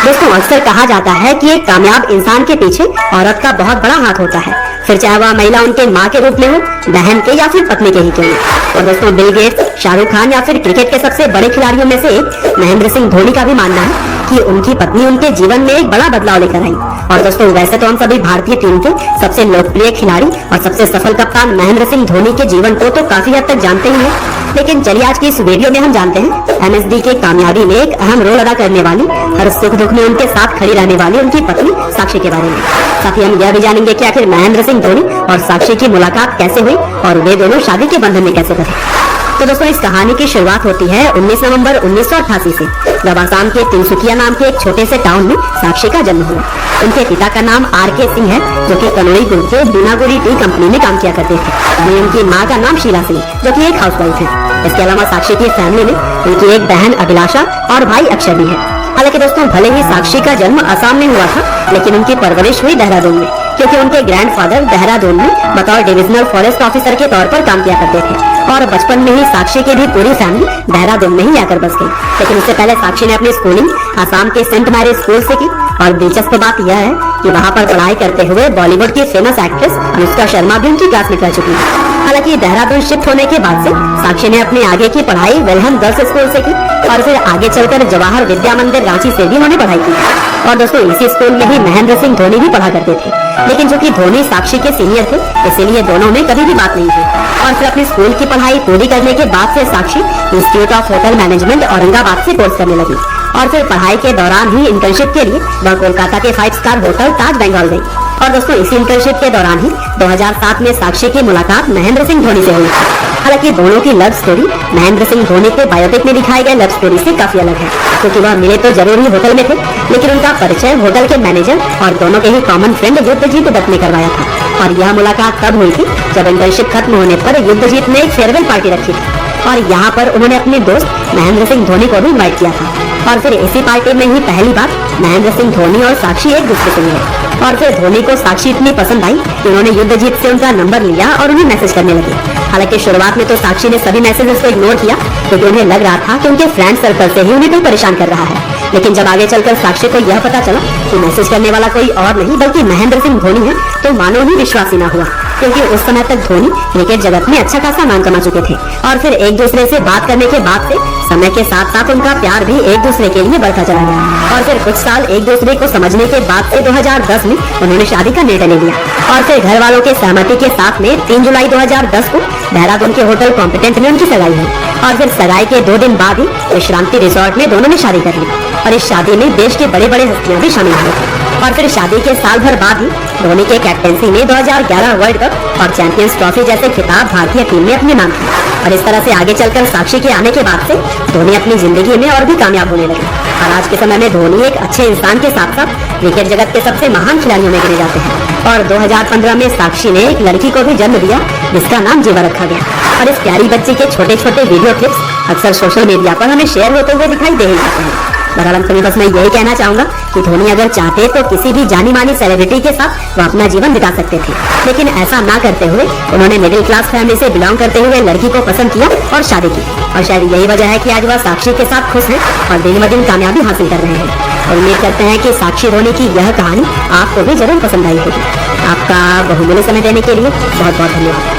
दोस्तों अक्सर कहा जाता है कि एक कामयाब इंसान के पीछे औरत का बहुत बड़ा हाथ होता है, फिर चाहे वह महिला उनके माँ के रूप में हो, बहन के या फिर पत्नी के ही क्यों हो। और दोस्तों बिल गेट्स, शाहरुख खान या फिर क्रिकेट के सबसे बड़े खिलाड़ियों में से एक महेंद्र सिंह धोनी का भी मानना है कि उनकी पत्नी उनके जीवन में एक बड़ा बदलाव लेकर आई। और दोस्तों वैसे तो हम सभी भारतीय टीम के सबसे लोकप्रिय खिलाड़ी और सबसे सफल कप्तान महेंद्र सिंह धोनी के जीवन को तो काफी हद तक जानते ही हैं, लेकिन चलिए आज की इस वीडियो में हम जानते हैं एमएसडी के कामयाबी में एक अहम रोल अदा करने वाली, हर सुख दुख में उनके साथ खड़ी रहने वाली उनकी पत्नी साक्षी के बारे में। साथ ही हम यह भी जानेंगे कि आखिर महेंद्र सिंह धोनी और साक्षी की मुलाकात कैसे हुई और वे दोनों शादी के बंधन में कैसे बंधे। तो दोस्तों इस कहानी की शुरुआत होती है 19 नवंबर 1988 से, जब आसाम के तिनसुकिया नाम के एक छोटे से टाउन में साक्षी का जन्म हुआ। उनके पिता का नाम आर.के. सिंह है, जो कि कनोड़ी गुड़ के बीनागुड़ी टी कंपनी में काम किया करते थे। वहीं उनकी माँ का नाम शीला सिंह, जो कि एक हाउसवाइफ है। इसके अलावा साक्षी की फैमिली में उनकी एक बहन अभिलाषा और भाई अक्षय भी है। हालांकि दोस्तों भले ही साक्षी का जन्म आसाम में हुआ था, लेकिन उनकी परवरिश हुई देहरादून में, क्योंकि उनके ग्रैंडफादर देहरादून में बतौर डिविजनल फॉरेस्ट ऑफिसर के तौर पर काम किया करते थे। और बचपन में ही साक्षी की भी पूरी फैमिली देहरादून में ही आकर बस गई। लेकिन उससे पहले साक्षी ने अपनी स्कूलिंग आसाम के सेंट मैरिज स्कूल से की। और दिलचस्प बात यह है कि वहाँ पर पढ़ाई करते हुए बॉलीवुड की फेमस एक्ट्रेस अनुष्का शर्मा भी उनकी क्लास में कर चुकी है। हालांकि देहरादून शिफ्ट होने के बाद से साक्षी ने अपनी आगे की पढ़ाई वेलहम गर्ल्स स्कूल से की और फिर आगे चलकर जवाहर विद्या मंदिर रांची से भी उन्होंने पढ़ाई की। और दोस्तों इसी स्कूल में ही महेंद्र सिंह धोनी भी पढ़ा करते थे, लेकिन चूंकि धोनी साक्षी के सीनियर थे, इसीलिए दोनों में कभी भी बात नहीं हुई। और फिर अपनी स्कूल की पढ़ाई पूरी करने के बाद से Sakshi institute of hotel management Aurangabad से कोर्स करने लगी। और फिर पढ़ाई के दौरान ही इंटर्नशिप के लिए वह कोलकाता के 5 स्टार होटल ताज बंगाल गई। और दोस्तों इसी इंटर्नशिप के दौरान ही 2007 में साक्षी की मुलाकात महेंद्र सिंह धोनी से हुई। हालांकि दोनों की लव स्टोरी महेंद्र सिंह धोनी के बायोपिक में दिखाई गए लव स्टोरी से काफी अलग है, क्योंकि वह मिले तो जरूर ही होटल में थे, लेकिन उनका परिचय होटल के मैनेजर और दोनों के ही कॉमन फ्रेंड युद्धजीत दत्त ने करवाया था। और यह मुलाकात तब हुई थी जब इंटर्नशिप खत्म होने पर युद्धजीत ने एक फेयरवेल पार्टी रखी थी, और यहाँ पर उन्होंने अपने दोस्त महेंद्र सिंह धोनी को भी इनवाइट किया था। और फिर इसी पार्टी में ही पहली बार महेंद्र सिंह धोनी और साक्षी एक दूसरे से मिले। और फिर धोनी को साक्षी इतनी पसंद आई कि उन्होंने युद्धजीत से उनका नंबर लिया और उन्हें मैसेज करने लगे। हालांकि शुरुआत में तो साक्षी ने सभी मैसेजेस को इग्नोर किया, क्योंकि उन्हें लग रहा था कि उनके फ्रेंड सर्कल से ही उन्हें कोई परेशान कर रहा है। लेकिन जब आगे चलकर साक्षी को यह पता चला कि मैसेज करने वाला कोई और नहीं बल्कि महेंद्र सिंह धोनी है, तो मानो ही विश्वास ही न हुआ, क्योंकि उस समय तक धोनी क्रिकेट जगत में अच्छा खासा नाम कमा चुके थे। और फिर एक दूसरे से बात करने के बाद से समय के साथ साथ उनका प्यार भी एक दूसरे के लिए बढ़ता चला गया। और फिर कुछ साल एक दूसरे को समझने के बाद से 2010 में उन्होंने शादी का निर्णय ले लिया। और फिर घर वालों के सहमति के साथ में 3 जुलाई 2010 को देहरादून के होटल कॉम्पिटेंट में उनकी सगाई हुई। और फिर सगाई के 2 दिन बाद ही विश्रांति रिसोर्ट में दोनों ने शादी कर ली। और इस शादी में देश के बड़े बड़े हस्तियां भी शामिल हुई। और फिर शादी के साल भर बाद ही धोनी के कैप्टेंसी में 2011 वर्ल्ड कप और चैंपियंस ट्रॉफी जैसे खिताब भारतीय टीम में अपने नाम किए। और इस तरह से आगे चलकर साक्षी के आने के बाद से धोनी अपनी जिंदगी में और भी कामयाब होने लगे। और आज के समय में धोनी एक अच्छे इंसान के साथ साथ क्रिकेट जगत के सबसे महान खिलाड़ियों में गिने जाते हैं। और 2015 में साक्षी ने एक लड़की को भी जन्म दिया, जिसका नाम जीवा रखा गया। और इस प्यारी बच्ची के छोटे छोटे वीडियो क्लिप्स अक्सर सोशल मीडिया पर हमें शेयर होते हुए दिखाई दे ही जाते हैं। बहरहाल अंत में बस मैं यही कहना चाहूंगा कि धोनी अगर चाहते तो किसी भी जानी मानी सेलिब्रिटी के साथ वो अपना जीवन बिता सकते थे, लेकिन ऐसा ना करते हुए उन्होंने मिडिल क्लास फैमिली से बिलोंग करते हुए लड़की को पसंद किया और शादी की। और शायद यही वजह है कि आज वह साक्षी के साथ खुश हैं और दिन ब दिन कामयाबी हासिल कर रहे हैं। और उम्मीद करते हैं कि साक्षी धोनी की यह कहानी आपको भी जरूर पसंद आई होगी। आपका बहुमूल्य समय देने के लिए बहुत बहुत धन्यवाद।